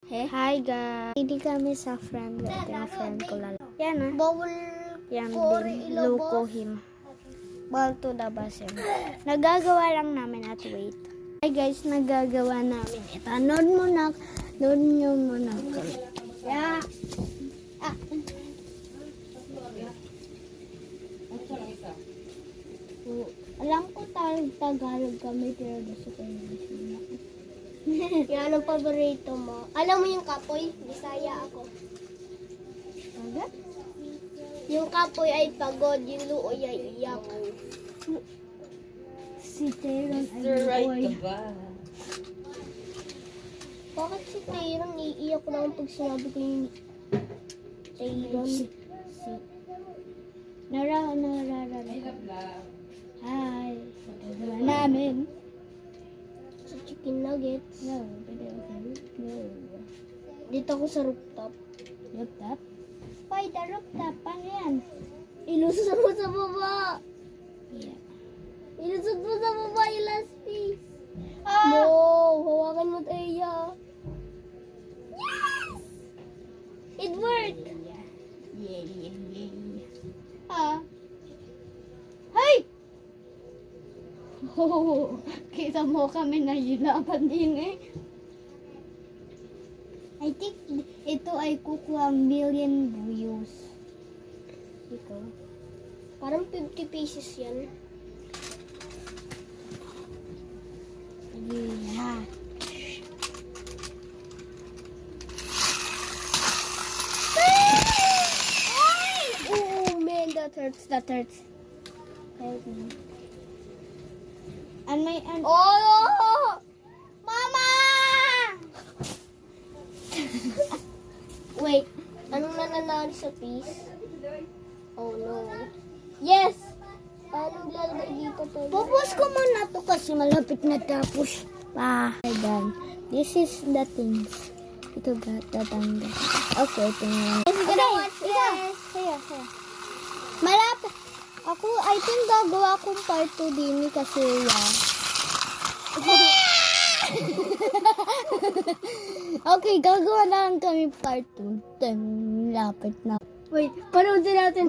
Hi guys! Hindi kami sa friend ko. Ito yung friend ko lang. Yan ah. Bawal Yan for din. ilabas. Loko him. Bawal to labas yun. Nagagawa lang namin at wait. Hi guys, nagagawa namin. Ito, nood mo na. Nood nyo muna. Yeah. Ah. Alam ko Tagalog kami pero gusto ko yung Yan ang paborito mo. Alam mo yung kapoy? Bisaya ako. Agad? Yung kapoy ay pagod, yung luoy ay iyak. Si Teron ay Right boy. ka ba? Bakit si Tayron iiyak lang pag sinabi ko yung Tayron? Narara. Hi. Nagagawa namin. Sa chicken nuggets. No, no. Dito ako sa rooftop. Rooftop? Why the rooftop? Paano yan? Ilusot mo sa baba. Yeah. Ilusot mo sa baba yung last piece. Ah! No, hawakan mo tayo. Yes! It worked. Yeah. Ah. Hey! Oh, kita mo kami nahihirapan din eh. I think ito ay kukuha million views. Ito. Parang 50 pieces yan. Yeah. Oh man, that hurts. Help me. And my Oh! Mama! Wait, anong nananalo sa piece? Oh no. Yes! Anong lalagay dito to? Pupus ko muna to kasi malapit na tapos. Done. This is the things. Ito tatanggal. Okay, tingnan. Yes! Saya. Malapit. Ako, I think gagawa kong part 2 din kasi yan. Okay, gagawa lang kami part 2. Lapit na. Wait, panoodin natin.